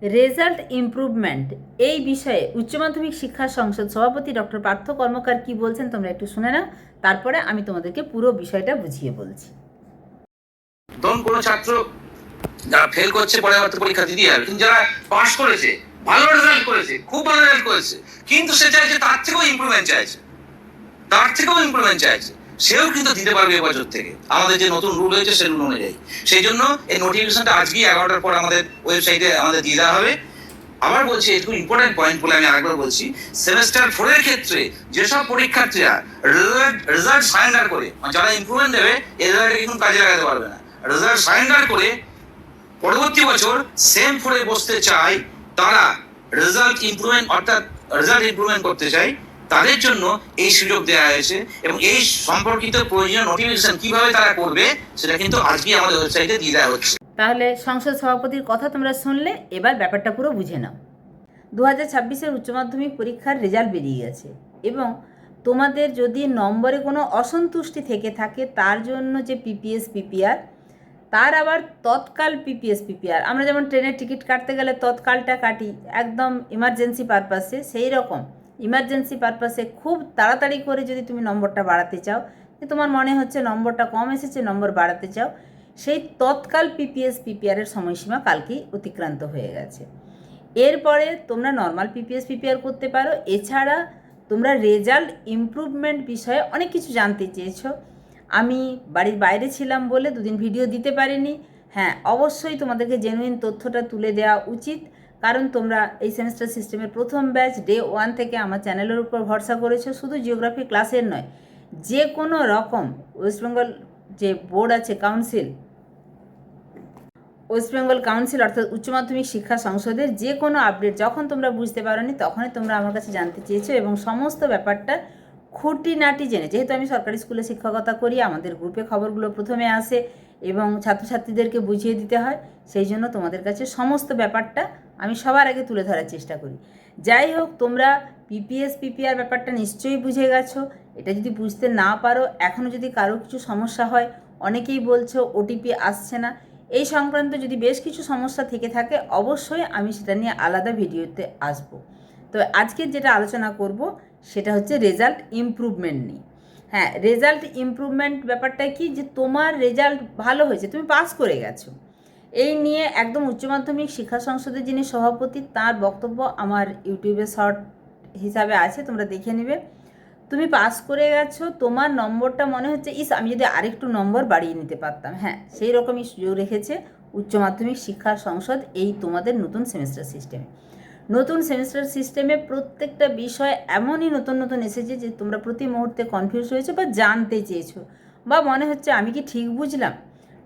Result improvement এই বিষয়ে উচ্চ মাধ্যমিক শিক্ষা সংসদ সভাপতি ডক্টর পার্থ কর্মকার কি বলছেন তোমরা একটু শুনে নাও, তারপরে আমি তোমাদেরকে পুরো বিষয়টা বুঝিয়ে বলছি। ধরুন কোনো ছাত্র যারা ফেল করছে পরে পরীক্ষা দিতে যাবে, কিন্তু যারা পাস করেছে, ভালো রেজাল্ট করেছে, খুব ভালো রেজাল্ট করেছে, কিন্তু সে চাইছে তার থেকেও ইমপ্রুভমেন্ট চাইছে, সেও কিন্তু দিতে পারবে এবছর থেকে। আমাদের যে নতুন রুল হয়েছে সেই রুল অনুযায়ী, সেই জন্য এই নোটিফিকেশনটা আজকে 11টার পর আমাদের ওয়েবসাইটে আমাদের দিয়ে দেওয়া হবে। আবার বলছি, একটু ইম্পর্টেন্ট পয়েন্ট বলে আমি আরেকবার বলছি, সেমেস্টার 4 এর ক্ষেত্রে যেসব পরীক্ষার্থীরা রেজাল্ট সারেন্ডার করে, যারা ইমপ্রুভমেন্ট দেবে এই রেজাল্টে কিন্তু কাজে লাগাতে পারবে না, রেজাল্ট সারেন্ডার করে পরবর্তী বছর সেম 4 এ বসতে চায়, তারা রেজাল্ট ইমপ্রুভমেন্ট করতে চায়, তাদের জন্য এই সুযোগ দেওয়া হয়েছে। এবং এই সম্পর্কিত প্রয়োজনীয় নোটিফিকেশন কিভাবে তারা করবে সেটা কিন্তু আজকে আমাদের ওয়েবসাইটে দিয়ে দেওয়া হচ্ছে। তাহলে সংসদ সভাপতির কথা তোমরা শুনলে, এবার ব্যাপারটা পুরো বুঝে নাও। 2026-এর উচ্চ মাধ্যমিক পরীক্ষার রেজাল্ট বেরিয়ে গেছে এবং তোমাদের যদি নম্বরে কোনো অসন্তুষ্টি থেকে থাকে তার জন্য যে পিপিএস পিপিআর, তার আবার তৎকাল পিপিএস পিপিআর, আমরা যেমন ট্রেনের টিকিট কাটতে গেলে তৎকালটা কাটি একদম ইমার্জেন্সি পারপাসে, সেই রকম ইমার্জেন্সি পারপাসে খুব তাড়াতাড়ি করে যদি তুমি নম্বরটা বাড়াতে চাও, যে তোমার মনে হচ্ছে নম্বরটা কম এসেছে, নম্বর বাড়াতে চাও, সেই তৎকাল পিপিএস পিপিআরের সময়সীমা কালকেই অতিক্রান্ত হয়ে গেছে। এরপরে তোমরা নর্মাল পিপিএস পিপিআর করতে পারো। এছাড়া তোমরা রেজাল্ট ইমপ্রুভমেন্ট বিষয়ে অনেক কিছু জানতে চেয়েছো, আমি বাড়ির বাইরে ছিলাম বলে দুদিন ভিডিও দিতে পারিনি। হ্যাঁ, অবশ্যই তোমাদেরকে জেনুইন তথ্যটা তুলে দেওয়া উচিত, কারণ তোমরা এই সেমিস্টার সিস্টেমের প্রথম ব্যাচ ডে 1 থেকে আমার চ্যানেলের উপর ভরসা করেছো। শুধু জিওগ্রাফি ক্লাসের নয়, যে কোনো রকম ওয়েস্টবেঙ্গল যে বোর্ড আছে কাউন্সিল, ওয়েস্টবেঙ্গল কাউন্সিল অর্থাৎ উচ্চ মাধ্যমিক শিক্ষা সংসদের যে কোনো আপডেট যখন তোমরা বুঝতে পারোনি তখনই তোমরা আমার কাছে জানতে চেয়েছো এবং সমস্ত ব্যাপারটা খুঁটিনাটি জেনে, যেহেতু আমি সরকারি স্কুলে শিক্ষকতা করি, আমাদের গ্রুপে খবরগুলো প্রথমে আসে এবং ছাত্রছাত্রীদেরকে বুঝিয়ে দিতে হয়, সেই জন্য তোমাদের কাছে সমস্ত ব্যাপারটা আমি সবার আগে তুলে ধরার চেষ্টা করি। যাই হোক, তোমরা পিপিএস পিপিআর ব্যাপারটা নিশ্চয়ই বুঝে গেছো। এটা যদি বুঝতে না পারো, এখনও যদি কারো কিছু সমস্যা হয়, অনেকেই বলছো ওটিপি আসছে না, এই সংক্রান্ত যদি বেশ কিছু সমস্যা থেকে থাকে অবশ্যই আমি সেটা নিয়ে আলাদা ভিডিওতে আসব। তো আজকে যেটা আলোচনা করব সেটা হচ্ছে রেজাল্ট ইমপ্রুভমেন্ট নিয়ে। হ্যাঁ, রেজাল্ট ইমপ্রুভমেন্ট ব্যাপারটা কি, যে তোমার রেজাল্ট ভালো হয়েছে, তুমি পাস করে গেছো, এই নিয়ে একদম উচ্চ মাধ্যমিক শিক্ষা সংসদের যিনি সভাপতি তার বক্তব্য আমার ইউটিউবে শর্ট হিসাবে আছে, তোমরা দেখে নেবে। তুমি পাস করে গেছো, তোমার নম্বরটা মনে হচ্ছে ইস আমি যদি আরেকটু নম্বর বাড়িয়ে নিতে পারতাম। হ্যাঁ, সেই রকমই সুযোগ রেখেছে উচ্চ মাধ্যমিক শিক্ষা সংসদ এই তোমাদের নতুন সেমিস্টার সিস্টেমে। নতুন সেমিস্টার সিস্টেমে প্রত্যেকটা বিষয় এমনই নতুন নতুন এসেছে যে তোমরা প্রতি মুহূর্তে কনফিউজ হয়েছো বা জানতে চেয়েছো, বা মনে হচ্ছে আমি কি ঠিক বুঝলাম।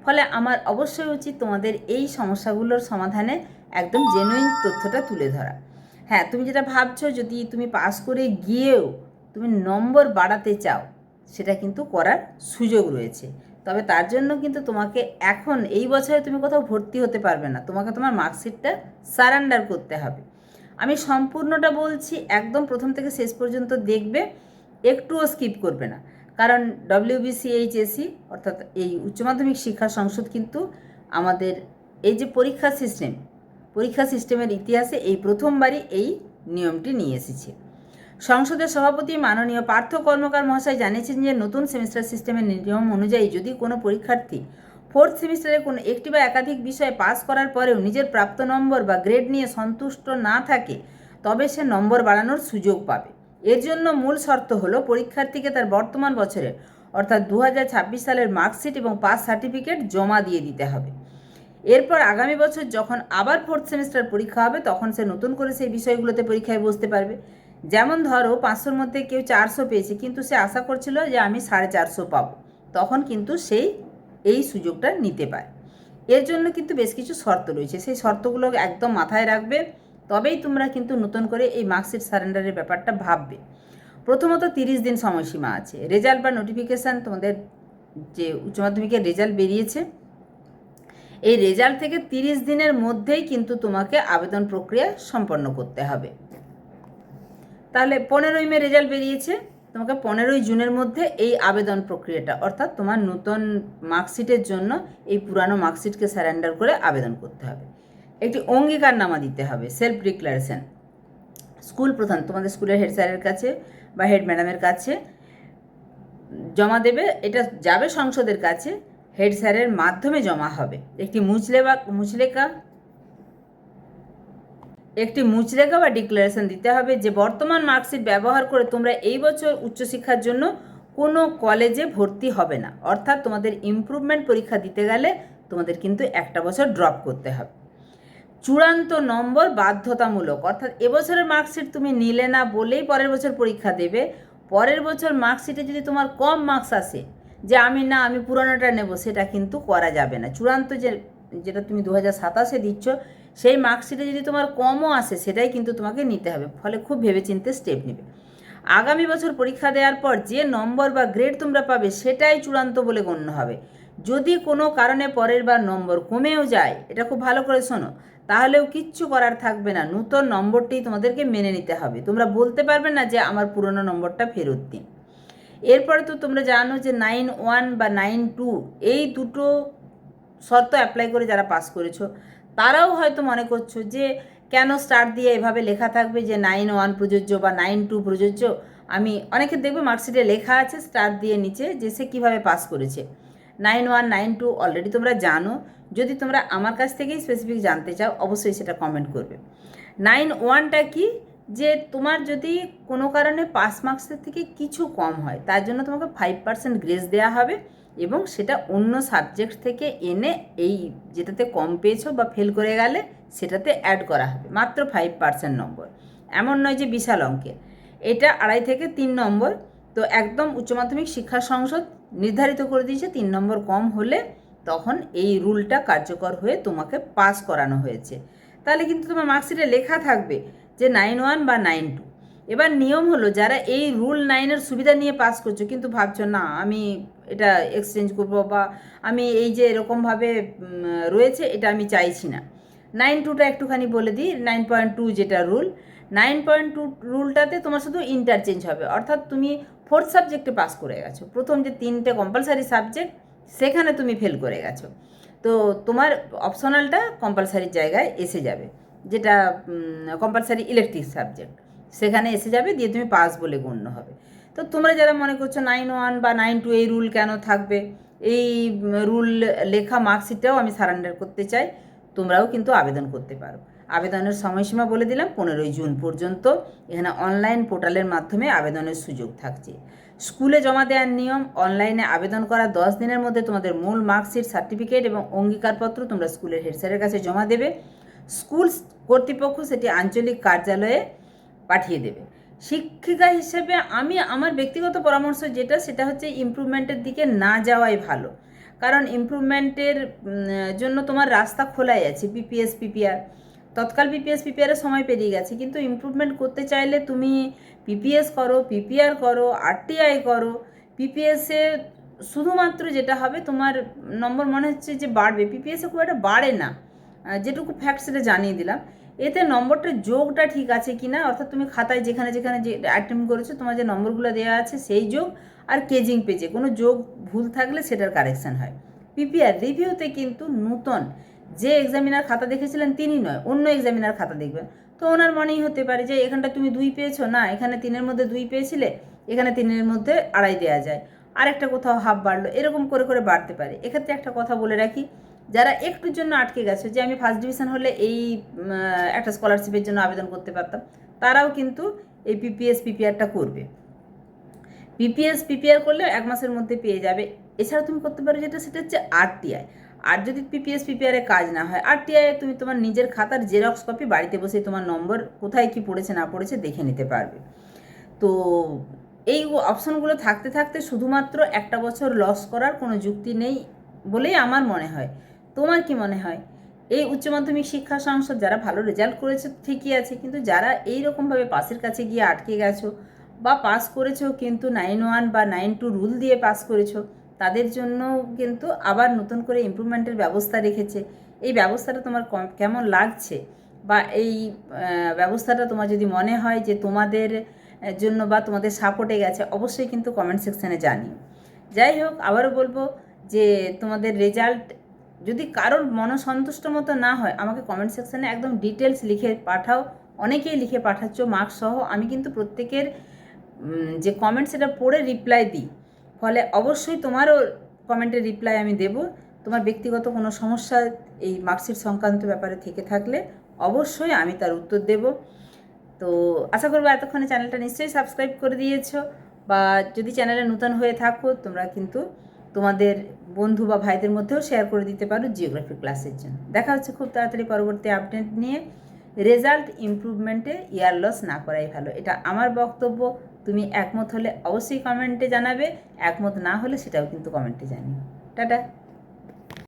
ফলে আমার অবশ্যই উচিত তোমাদের এই সমস্যাগুলোর সমাধানে একদম জেনুইন তথ্যটা তুলে ধরা। হ্যাঁ, তুমি যেটা ভাবছো যদি তুমি পাস করে গিয়েও তুমি নম্বর বাড়াতে চাও, সেটা কিন্তু করার সুযোগ রয়েছে। তবে তার জন্য কিন্তু তোমাকে এখন এই বছরে তুমি কোথাও ভর্তি হতে পারবে না, তোমাকে তোমার মার্কশিটটা সারেন্ডার করতে হবে। আমি সম্পূর্ণটা বলছি, একদম প্রথম থেকে শেষ পর্যন্ত দেখবে, একটুও স্কিপ করবে না, কারণ WBCHSE অর্থাৎ এই উচ্চ মাধ্যমিক শিক্ষা সংসদ কিন্তু আমাদের এই যে পরীক্ষা সিস্টেমের ইতিহাসে এই প্রথমবারই এই নিয়মটি নিয়ে এসেছে। সংসদের সভাপতি মাননীয় পার্থ কর্মকার মহাশয় জানিয়েছেন যে নতুন সেমিস্টার সিস্টেমের নিয়ম অনুযায়ী যদি কোনো পরীক্ষার্থী 4th সেমিস্টারে কোনো একটি বা একাধিক বিষয়ে পাস করার পরেও নিজের প্রাপ্ত নম্বর বা গ্রেড নিয়ে সন্তুষ্ট না থাকে, তবে সে নম্বর বাড়ানোর সুযোগ পাবে। এর জন্য মূল শর্ত হলো পরীক্ষার্থীকে তার বর্তমান বছরের অর্থাৎ 2026 সালের মার্কশিট এবং পাস সার্টিফিকেট জমা দিয়ে দিতে হবে। এরপর আগামী বছর যখন আবার 4th সেমিস্টার পরীক্ষা হবে তখন সে নতুন করে সেই বিষয়গুলোতে পরীক্ষায় বসতে পারবে। যেমন ধরো 500-র মধ্যে কেউ 400 পেয়েছে, কিন্তু সে আশা করছিল যে আমি 450 পাবো, তখন কিন্তু সেই এই সুযোগটা নিতে পারে। এর জন্য কিন্তু বেশ কিছু শর্ত রয়েছে, সেই শর্তগুলো একদম মাথায় রাখবে, তবেই তোমরা কিন্তু নতুন করে এই মার্কশিট সারেন্ডারের ব্যাপারটা ভাববে। প্রথমত 30 দিন সময়সীমা আছে। রেজাল্ট বা নোটিফিকেশান, তোমাদের যে উচ্চ মাধ্যমিকের রেজাল্ট বেরিয়েছে, এই রেজাল্ট থেকে 30 দিনের মধ্যেই কিন্তু তোমাকে আবেদন প্রক্রিয়া সম্পন্ন করতে হবে। তাহলে 15ই মে রেজাল্ট বেরিয়েছে, তোমাকে 15ই জুনের মধ্যে এই আবেদন প্রক্রিয়াটা অর্থাৎ তোমার নতুন মার্কশিটের জন্য এই পুরানো মার্কশিটকে সারেন্ডার করে আবেদন করতে হবে। একটি অঙ্গীকারনামা দিতে হবে, সেলফ ডিক্লারেশন। স্কুল প্রধান তোমাদের স্কুলের হেড স্যারের কাছে বা হেড ম্যাডামের কাছে জমা দেবে। এটা যাবে সংসদের কাছে, হেড স্যারের মাধ্যমে জমা হবে। একটি মুচলেখা বা ডিক্লারেশন দিতে হবে যে বর্তমান মার্কশিট ব্যবহার করে তোমরা এই বছর উচ্চশিক্ষার জন্য কোনো কলেজে ভর্তি হবে না। অর্থাৎ তোমাদের ইমপ্রুভমেন্ট পরীক্ষা দিতে গেলে তোমাদের কিন্তু একটা বছর ড্রপ করতে হবে। চূড়ান্ত নম্বর বাধ্যতামূলক, অর্থাৎ এবছরের মার্কশিট তুমি নিলে না বলেই পরের বছর পরীক্ষা দেবে। পরের বছর মার্কশিটে যদি তোমার কম মার্কস আসে যে আমি পুরোনোটা নেব, সেটা কিন্তু করা যাবে না। চূড়ান্ত যেটা তুমি 2027-এ দিচ্ছ, সেই মার্কশিটে যদি তোমার কমও আসে সেটাই কিন্তু তোমাকে নিতে হবে। ফলে খুব ভেবেচিন্তে স্টেপ নেবে। আগামী বছর পরীক্ষা দেওয়ার পর যে নম্বর বা গ্রেড তোমরা পাবে সেটাই চূড়ান্ত বলে গণ্য হবে। যদি কোনো কারণে পরের বার নম্বর কমেও যায়, এটা খুব ভালো করে শোনো, তাহলেও কিচ্ছু করার থাকবে না, নূতন নম্বরটি তোমাদেরকে মেনে নিতে হবে। তোমরা বলতে পারবে না যে আমার পুরনো নম্বরটা ফেরত দিন। এরপরে তো তোমরা জানো যে 9-1 বা 9-2 এই দুটো শর্ত অ্যাপ্লাই করে যারা পাস করেছো তারাও হয়তো মনে করছো যে কেন স্টার দিয়ে এভাবে লেখা থাকবে যে 9-1 প্রযোজ্য বা 9-2 প্রযোজ্য। আমি অনেকে দেখবে মার্কশিটে লেখা আছে স্টার দিয়ে নিচে যে সে কীভাবে পাস করেছে। 9-1 9-2 অলরেডি তোমরা জানো। যদি তোমরা আমার কাছ থেকেই স্পেসিফিক জানতে চাও অবশ্যই সেটা কমেন্ট করবে। 9-1টা কি, যে তোমার যদি কোনো কারণে পাস মার্কসের থেকে কিছু কম হয় তার জন্য তোমাকে 5% গ্রেস দেওয়া হবে, এবং সেটা অন্য সাবজেক্ট থেকে এনে এই যেটাতে কম পেয়েছো বা ফেল করে গেলে সেটাতে অ্যাড করা হবে, মাত্র 5% নম্বর। এমন নয় যে বিশাল অঙ্কের, এটা 2.5 থেকে 3 নম্বর। তো একদম উচ্চ মাধ্যমিক শিক্ষা সংসদ নির্ধারিত করে দিয়েছে 3 নম্বর কম হলে তখন এই রুলটা কার্যকর হয়ে তোমাকে পাস করানো হয়েছে। তাহলে কিন্তু তোমার মার্কশিটে লেখা থাকবে যে 9-1 বা 9-2। এবার নিয়ম হলো, যারা এই রুল 9-এর সুবিধা নিয়ে পাস করছো কিন্তু ভাবছো না আমি এটা এক্সচেঞ্জ করবো বা আমি এই যে এরকমভাবে রয়েছে এটা আমি চাইছি না, 9-2টা একটুখানি বলে দিই। 9.2 যেটা রুল, 9.2 রুলটাতে তোমার শুধু ইন্টারচেঞ্জ হবে। অর্থাৎ তুমি 4th সাবজেক্টে পাস করে গেছো, প্রথম যে 3টে কম্পালসারি সাবজেক্ট সেখানে তুমি ফেল করে গেছো, তো তোমার অপশনালটা কম্পালসারির জায়গায় এসে যাবে, যেটা কম্পালসারি ইলেকটিভ সাবজেক্ট সেখানে এসে যাবে, দিয়ে তুমি পাস বলে গণ্য হবে। তো তোমরা যারা মনে করছো 9-1 বা 9-2 এই রুল কেন থাকবে, এই রুল লেখা মার্কশিটটাও আমি সারেন্ডার করতে চাই, তোমরাও কিন্তু আবেদন করতে পারো। আবেদনের সময়সীমা বলে দিলাম 15ই জুন পর্যন্ত। এখানে অনলাইন পোর্টালের মাধ্যমে আবেদনের সুযোগ থাকছে। স্কুলে জমা দেওয়ার নিয়ম, অনলাইনে আবেদন করা 10 দিনের মধ্যে তোমাদের মূল মার্কশিট, সার্টিফিকেট এবং অঙ্গীকারপত্র তোমরা স্কুলের হেড স্যারের কাছে জমা দেবে। স্কুল কর্তৃপক্ষ সেটি আঞ্চলিক কার্যালয়ে পাঠিয়ে দেবে। শিক্ষিকা হিসেবে আমি আমার ব্যক্তিগত পরামর্শ সেটা হচ্ছে ইমপ্রুভমেন্টের দিকে না যাওয়াই ভালো। কারণ ইমপ্রুভমেন্টের জন্য তোমার রাস্তা খোলাই আছে। পিপিএস পিপিআর, তৎকাল পিপিএস পিপিআরের সময় পেরিয়ে গেছে, কিন্তু ইমপ্রুভমেন্ট করতে চাইলে তুমি পিপিএস করো, পিপিআর করো, আরটিআই করো। পিপিএসে শুধুমাত্র যেটা হবে তোমার নম্বর মনে হচ্ছে যে বাড়বে, পিপিএসে খুব একটা বাড়ে না, যেটুকু ফ্যাক্ট সেটা জানিয়ে দিলাম। এতে নম্বরটা যোগটা ঠিক আছে কি না, অর্থাৎ তুমি খাতায় যেখানে যেখানে যে অ্যাটেম্প করেছো তোমার যে নম্বরগুলো দেওয়া আছে সেই যোগ, আর কেজিং পেজে কোনো যোগ ভুল থাকলে সেটার কারেকশান হয়। পিপিআর রিভিউতে কিন্তু নূতন যে এক্সামিনার খাতা দেখেছিলেন তিনি নয়, অন্য এক্সামিনার খাতা দেখবেন, তো ওনার মনেই হতে পারে যে এখানটা তুমি 2 পেয়েছো, না এখানে 3-এর মধ্যে 2 পেয়েছিলে, এখানে 3-এর মধ্যে 2.5 দেওয়া যায়, আর একটা কোথাও হাফ বাড়লো, এরকম করে করে বাড়তে পারে। এক্ষেত্রে একটা কথা বলে রাখি, যারা একটুর জন্য আটকে গেছে যে আমি ফার্স্ট ডিভিশন হলে এই একটা স্কলারশিপের জন্য আবেদন করতে পারতাম, তারাও কিন্তু এই পিপিএস পিপিআরটা করবে। পিপিএস পিপিআর করলে 1 মাসের মধ্যে পেয়ে যাবে। এছাড়া তুমি করতে পারো সেটা হচ্ছে আরটিআই। আর যদি পিপিএস পিপিআরে কাজ না হয়, আরটিআই তুমি তোমার নিজের খাতার জেরক্স কপি বাড়িতে বসে তোমার নম্বর কোথায় কি পড়েছে না পড়েছে দেখে নিতে পারবে। তো এই অপশনগুলো থাকতে থাকতে শুধুমাত্র একটা বছর লস করার কোনো যুক্তি নেই বলেই আমার মনে হয়। তোমার কি মনে হয়? এই উচ্চ মাধ্যমিক শিক্ষা সংসদ যারা ভালো রেজাল্ট করেছে ঠিকই আছে, কিন্তু যারা এই রকমভাবে পাসের কাছে গিয়ে আটকে গেছো বা পাস করেছো কিন্তু 9-1 বা 9-2 রুল দিয়ে পাস করেছো, তাদের জন্য কিন্তু আবার নতুন করে ইমপ্রুভমেন্টের ব্যবস্থা রেখেছে। এই ব্যবস্থাটা তোমার কেমন লাগছে, বা এই ব্যবস্থাটা তোমার যদি মনে হয় যে তোমাদের জন্য বা তোমাদের সাপোর্টে গেছে, অবশ্যই কিন্তু কমেন্ট সেকশানে জানিও। যাই হোক, আবারও বলবো যে তোমাদের রেজাল্ট যদি কারোর মনসন্তুষ্ট মতো না হয় আমাকে কমেন্ট সেকশানে একদম ডিটেলস লিখে পাঠাও। অনেকেই লিখে পাঠাচ্ছ মার্কস সহ। আমি কিন্তু প্রত্যেকের যে কমেন্ট সেটা পড়ে রিপ্লাই দিই, ফলে অবশ্যই তোমারও কমেন্টের রিপ্লাই আমি দেব। তোমার ব্যক্তিগত কোনো সমস্যা এই মার্কশিট সংক্রান্ত ব্যাপারে থেকে থাকলে অবশ্যই আমি তার উত্তর দেব। তো আশা করবো এতক্ষণে চ্যানেলটা নিশ্চয়ই সাবস্ক্রাইব করে দিয়েছো, বা যদি চ্যানেলে নতুন হয়ে থাকো তোমরা কিন্তু তোমাদের বন্ধু বা ভাইদের মধ্যেও শেয়ার করে দিতে পারো জিওগ্রাফি ক্লাসের জন্য। দেখা হচ্ছে খুব তাড়াতাড়ি পরবর্তী আপডেট নিয়ে। রেজাল্ট ইমপ্রুভমেন্টে ইয়ার লস না করাই ভালো, এটা আমার বক্তব্য। তুমি একমত হলে অবশ্যই কমেন্টে জানাবে, একমত না হলে সেটাও কিন্তু কমেন্টে জানিও। টাটা।